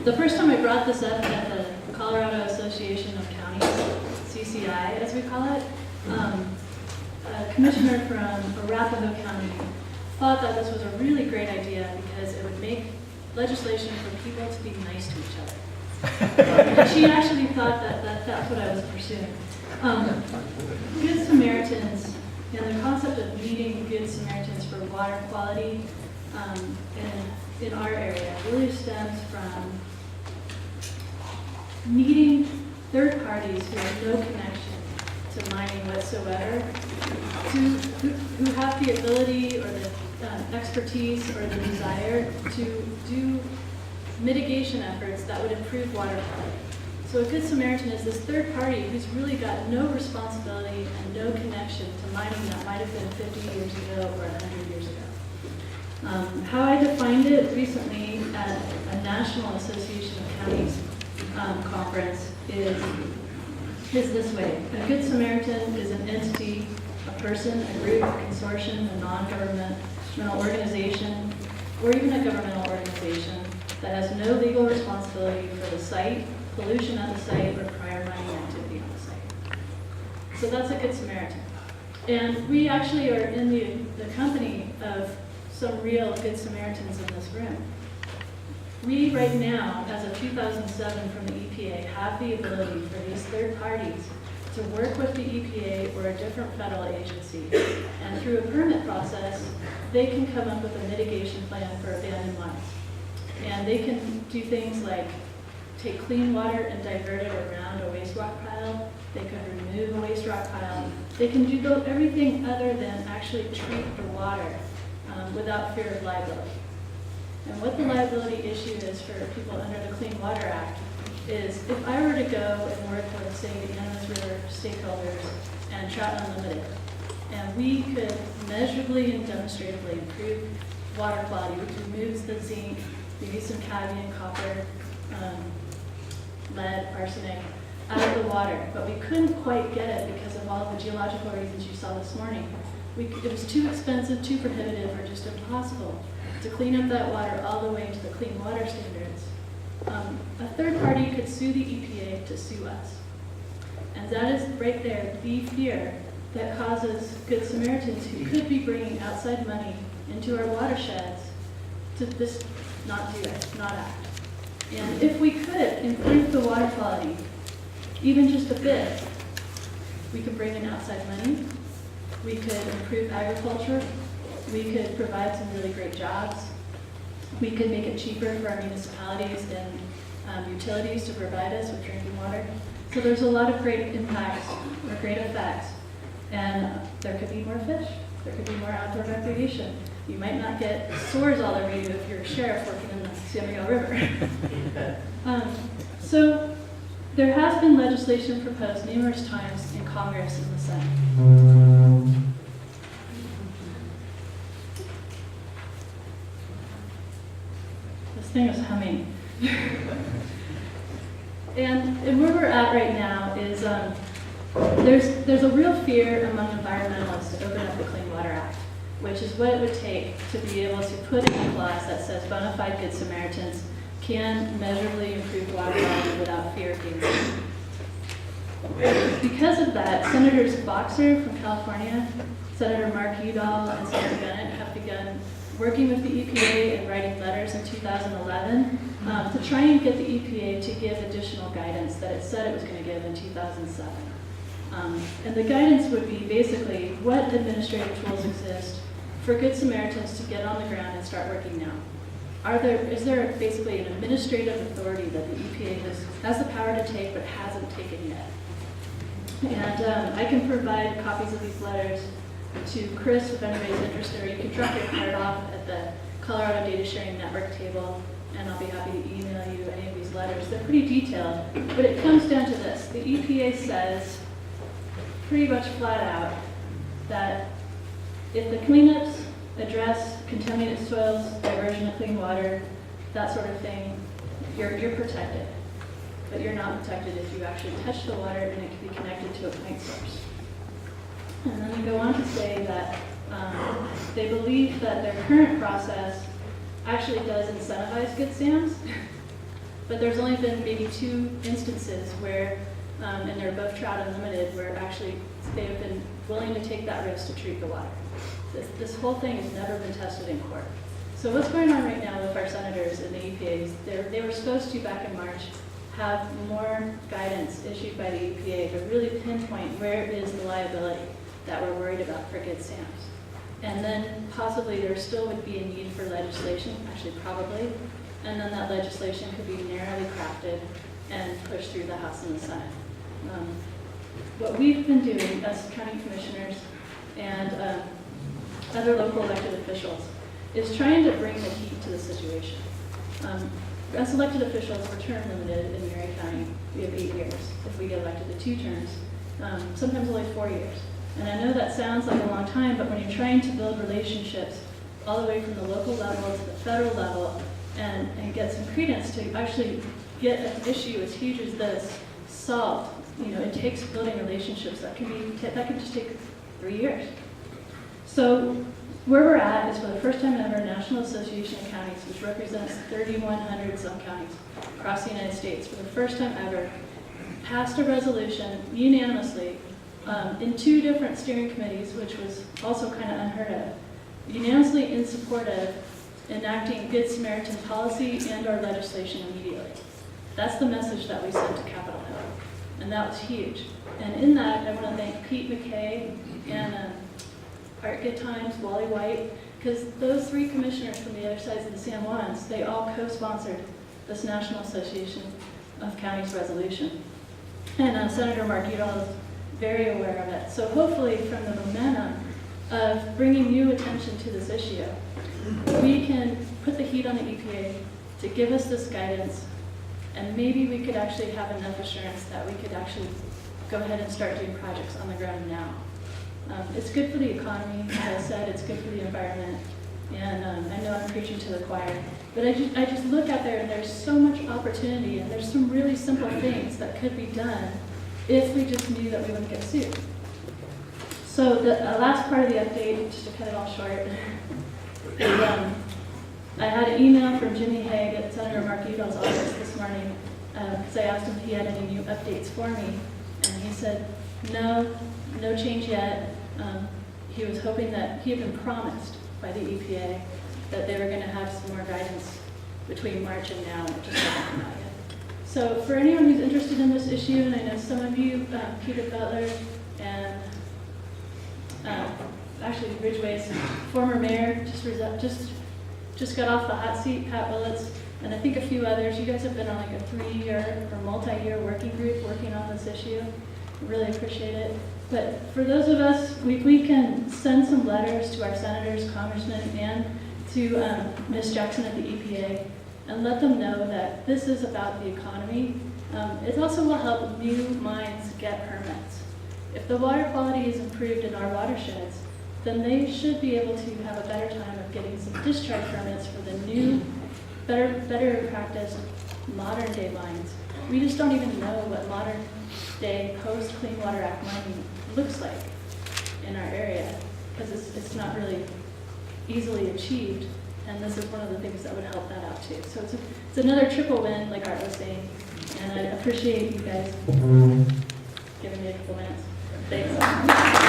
The first time I brought this up at the Colorado Association of Counties, CCI as we call it, a commissioner from Arapahoe County thought that this was a really great idea because it would make legislation for people to be nice to each other. And she actually thought that that's what I was pursuing. Good Samaritans and the concept of needing Good Samaritans for water quality in our area really stems from needing third parties who have no connection to mining whatsoever, who have the ability or the expertise or the desire to do mitigation efforts that would improve water quality. So a Good Samaritan is this third party who's really got no responsibility and no connection to mining that might have been 50 years ago or 100 years ago. How I defined it recently at a National Association of Counties conference is this way. A Good Samaritan is an entity, a person, a group, a consortium, a non-governmental organization, or even a governmental organization that has no legal responsibility for the site, pollution at the site, or prior mining activity on the site. So that's a Good Samaritan. And we actually are in the company of some real Good Samaritans in this room. We right now, as of 2007 from the EPA, have the ability for these third parties to work with the EPA or a different federal agency. And through a permit process, they can come up with a mitigation plan for abandoned mines. And they can do things like take clean water and divert it around a waste rock pile. They can remove a waste rock pile. They can do everything other than actually treat the water without fear of liability. And what the liability issue is for people under the Clean Water Act is if I were to go and work with, say, the Animas River stakeholders and Trout Unlimited, and we could measurably and demonstratively improve water quality, which removes the zinc, maybe some cadmium, copper, lead, arsenic, out of the water, but we couldn't quite get it because of all the geological reasons you saw this morning. It was too expensive, too prohibitive, or just impossible to clean up that water all the way to the clean water standards. A third party could sue the EPA to sue us. And that is right there the fear that causes Good Samaritans who could be bringing outside money into our watersheds to just not do it, not act. And if we could improve the water quality, even just a bit, we could bring in outside money, we could improve agriculture, we could provide some really great jobs, we could make it cheaper for our municipalities and utilities to provide us with drinking water. So there's a lot of great impacts or great effects. And there could be more fish, there could be more outdoor recreation. You might not get sores all over you if you're a sheriff working in the San Miguel River. So there has been legislation proposed numerous times in Congress and the Senate. This thing is humming. And where we're at right now is there's a real fear among environmentalists to open up the Clean Water Act, which is what it would take to be able to put in a clause that says bona fide Good Samaritans can measurably improve water quality without fear of being sued. Because of that, Senators Boxer from California, Senator Mark Udall, and Senator Bennett have begun working with the EPA and writing letters in 2011 to try and get the EPA to give additional guidance that it said it was going to give in 2007. And the guidance would be basically what administrative tools exist for Good Samaritans to get on the ground and start working now. Is there basically an administrative authority that the EPA has the power to take but hasn't taken yet? And I can provide copies of these letters to Chris if anybody's interested, or you can drop your card off at the Colorado Data Sharing Network table, and I'll be happy to email you any of these letters. They're pretty detailed, but it comes down to this. The EPA says pretty much flat out that if the cleanups address contaminated soils, diversion of clean water, that sort of thing, you're protected. But you're not protected if you actually touch the water and it can be connected to a point source. And then they go on to say that they believe that their current process actually does incentivize Good Sams, but there's only been maybe 2 instances where, and they're both trout unlimited, where actually they have been willing to take that risk to treat the water. This whole thing has never been tested in court. So what's going on right now with our senators and the EPA is they were supposed to, back in March, have more guidance issued by the EPA to really pinpoint where is the liability that we're worried about for Good Sam's. And then possibly there still would be a need for legislation, actually probably, and then that legislation could be narrowly crafted and pushed through the House and the Senate. What we've been doing as county commissioners and other local elected officials is trying to bring the heat to the situation. As elected officials, we're term limited in Marion County. We have 8 years. If we get elected to 2 terms, sometimes only 4 years. And I know that sounds like a long time, but when you're trying to build relationships all the way from the local level to the federal level and get some credence to actually get an issue as huge as this solved, it takes building relationships that can just take 3 years. So where we're at is, for the first time ever, National Association of Counties, which represents 3,100 some counties across the United States, for the first time ever, passed a resolution unanimously in 2 different steering committees, which was also kind of unheard of, unanimously in support of enacting Good Samaritan policy and our legislation immediately. That's the message that we sent to Capitol Hill, and that was huge. And in that, I want to thank Pete McKay and Art Good Times, Wally White, because those 3 commissioners from the other sides of the San Juans, they all co-sponsored this National Association of Counties resolution. And Senator Mark Udall is very aware of it. So hopefully from the momentum of bringing new attention to this issue, we can put the heat on the EPA to give us this guidance, and maybe we could actually have enough assurance that we could actually go ahead and start doing projects on the ground now. It's good for the economy, as I said, it's good for the environment, and I know I'm preaching to the choir, but I just look out there and there's so much opportunity, and there's some really simple things that could be done if we just knew that we wouldn't get sued. So the last part of the update, just to cut it all short, is I had an email from Jimmy Haig at Senator Mark Udall's office this morning, because I asked him if he had any new updates for me, and he said, no change yet. He was hoping that he had been promised by the EPA that they were going to have some more guidance between March and now, which just hasn't come out yet. So for anyone who's interested in this issue, and I know some of you, Peter Butler and actually Ridgeway's former mayor just got off the hot seat, Pat Willits, and I think a few others. You guys have been on like a 3-year or multi-year working group working on this issue. I really appreciate it. But for those of us, we can send some letters to our senators, congressmen, and to Ms. Jackson at the EPA and let them know that this is about the economy. It also will help new mines get permits. If the water quality is improved in our watersheds, then they should be able to have a better time of getting some discharge permits for the new, better practiced, modern day mines. We just don't even know what modern day post-Clean Water Act mining looks like in our area, because it's not really easily achieved, and this is one of the things that would help that out too. So it's another triple win, like Art was saying, and I appreciate you guys giving me a couple minutes. Thanks.